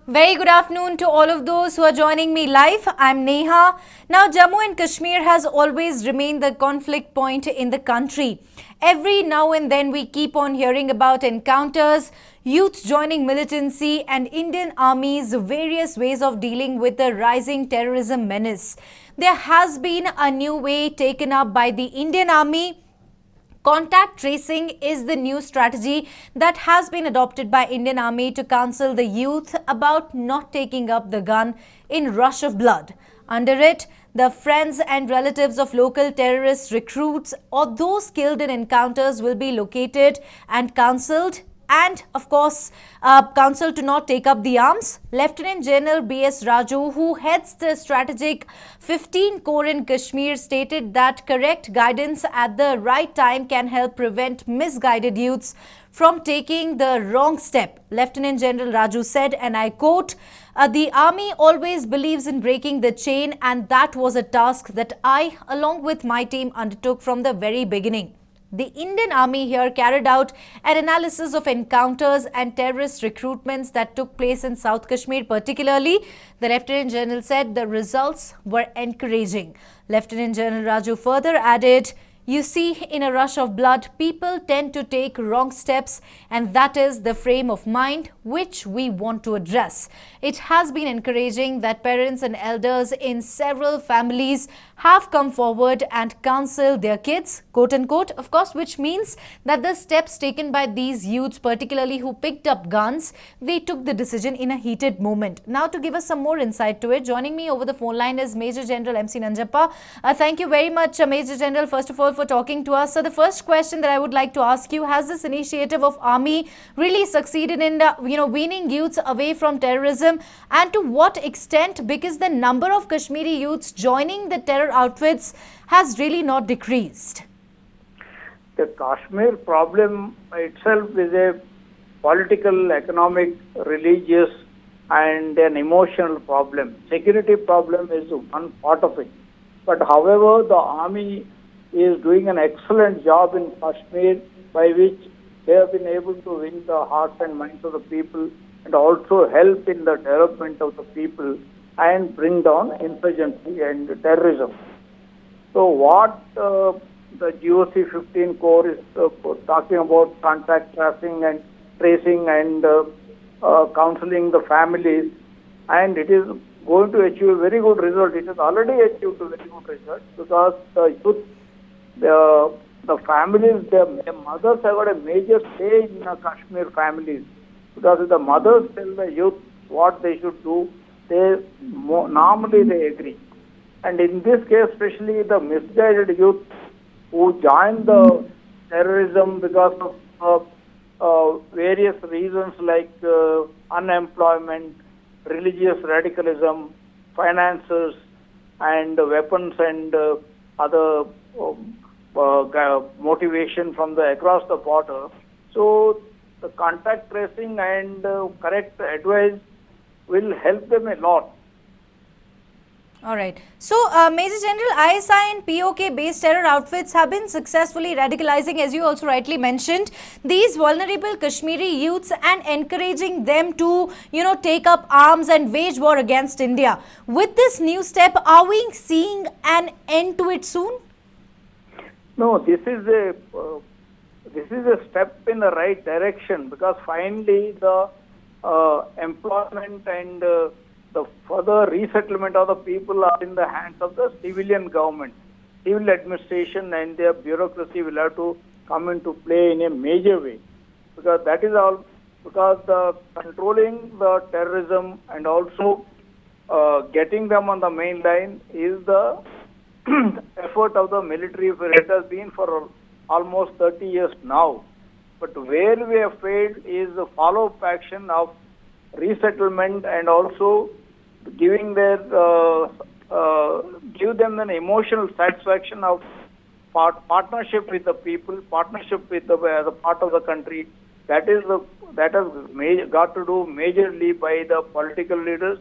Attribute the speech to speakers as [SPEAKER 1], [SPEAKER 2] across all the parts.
[SPEAKER 1] Very good afternoon to all of those who are joining me live. I'm Neha. Now, Jammu and Kashmir has always remained the conflict point in the country. Every now and then we keep on hearing about encounters, youth joining militancy and Indian Army's various ways of dealing with the rising terrorism menace. There has been a new way taken up by the Indian Army. Contact tracing is the new strategy that has been adopted by Indian Army to counsel the youth about not taking up the gun in rush of blood. Under it, the friends and relatives of local terrorist recruits or those killed in encounters will be located and counseled and, of course, counsel to not take up the arms. Lieutenant General B.S. Raju, who heads the strategic 15 Corps in Kashmir, stated that correct guidance at the right time can help prevent misguided youths from taking the wrong step. Lieutenant General Raju said, and I quote, the army always believes in breaking the chain, and that was a task that I, along with my team, undertook from the very beginning. The Indian Army here carried out an analysis of encounters and terrorist recruitments that took place in South Kashmir particularly. The Lieutenant General said the results were encouraging. Lieutenant General Raju further added, you see, in a rush of blood, people tend to take wrong steps, and that is the frame of mind which we want to address. It has been encouraging that parents and elders in several families have come forward and counseled their kids, quote unquote, of course, which means that the steps taken by these youths, particularly who picked up guns, they took the decision in a heated moment. Now, to give us some more insight to it, joining me over the phone line is Major General MC Nanjappa. Thank you very much, Major General, first of all, for talking to us. So the first question that I would like to ask you, has this initiative of Army really succeeded in weaning youths away from terrorism, and to what extent, because the number of Kashmiri youths joining the terror outfits has really not decreased?
[SPEAKER 2] The Kashmir problem itself is a political, economic, religious and an emotional problem. Security problem is one part of it. But however, the army is doing an excellent job in Kashmir, by which they have been able to win the hearts and minds of the people and also help in the development of the people and bring down insurgency and terrorism. So what the GOC 15 Corps is talking about, contact tracing and counseling the families, and it is going to achieve a very good result. It has already achieved a very good result, because the youth, the families, their mothers have got a major say in Kashmir families, because if the mothers tell the youth what they should do, normally they agree. And in this case, especially the misguided youth who join the terrorism because of various reasons like unemployment, religious radicalism, finances, and weapons and other motivation from across the border. So the contact tracing and correct advice will help them a lot.
[SPEAKER 1] All right. So, Major General, ISI and POK-based terror outfits have been successfully radicalizing, as you also rightly mentioned, these vulnerable Kashmiri youths and encouraging them to, take up arms and wage war against India. With this new step, are we seeing an end to it soon?
[SPEAKER 2] No, this is a step in the right direction, because finally the employment and the further resettlement of the people are in the hands of the civilian government. Civil administration and their bureaucracy will have to come into play in a major way, because that is all, because the controlling the terrorism and also getting them on the main line is the effort of the military. It has been for almost 30 years now. But where we have failed is the follow-up action of resettlement and also giving give them an emotional satisfaction of partnership with the people, partnership with the part of the country. That has got to do majorly by the political leaders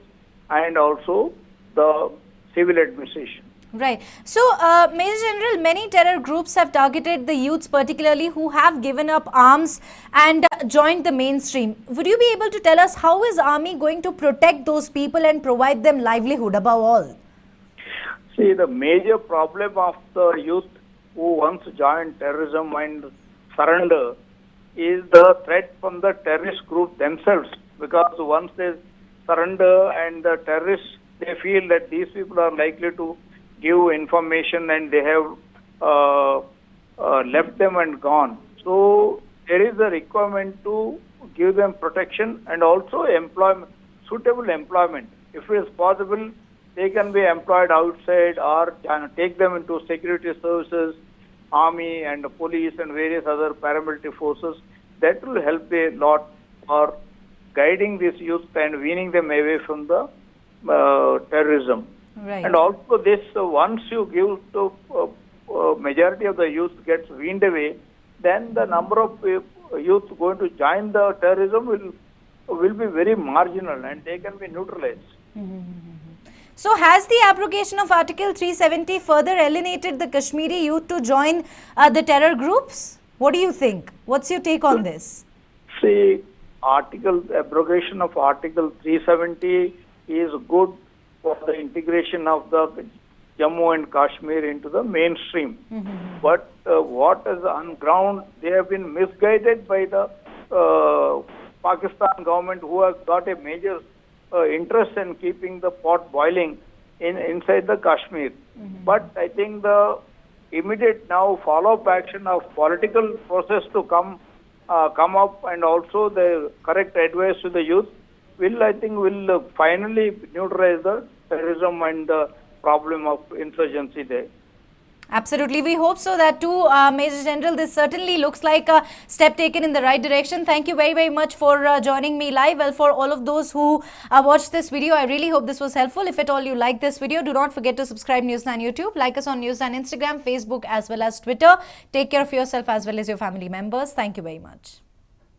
[SPEAKER 2] and also the civil administration.
[SPEAKER 1] Right. So, Major General, many terror groups have targeted the youths, particularly who have given up arms and joined the mainstream. Would you be able to tell us how is Army going to protect those people and provide them livelihood above all?
[SPEAKER 2] See, the major problem of the youth who once joined terrorism and surrender is the threat from the terrorist group themselves. Because once they surrender and the terrorists, they feel that these people are likely to give information and they have left them and gone. So there is a requirement to give them protection and also employment, suitable employment. If it is possible, they can be employed outside or take them into security services, army and police and various other paramilitary forces. That will help a lot for guiding these youth and weaning them away from the terrorism.
[SPEAKER 1] Right.
[SPEAKER 2] And also this, once you give the majority of the youth gets weaned away, then the number of youth going to join the terrorism will be very marginal and they can be neutralized.
[SPEAKER 1] So, has the abrogation of Article 370 further alienated the Kashmiri youth to join the terror groups? What do you think? What's your take on this?
[SPEAKER 2] See, abrogation of Article 370 is good for the integration of the Jammu and Kashmir into the mainstream. But what is on ground, they have been misguided by the Pakistan government, who has got a major interest in keeping the pot boiling inside the Kashmir. But I think the immediate now follow-up action of political process to come up and also the correct advice to the youth will finally neutralize the terrorism and the problem of insurgency there.
[SPEAKER 1] Absolutely. We hope so that too, Major General. This certainly looks like a step taken in the right direction. Thank you very, very much for joining me live. Well, for all of those who watched this video, I really hope this was helpful. If at all you like this video, do not forget to subscribe News9 YouTube. Like us on News9 Instagram, Facebook as well as Twitter. Take care of yourself as well as your family members. Thank you very much.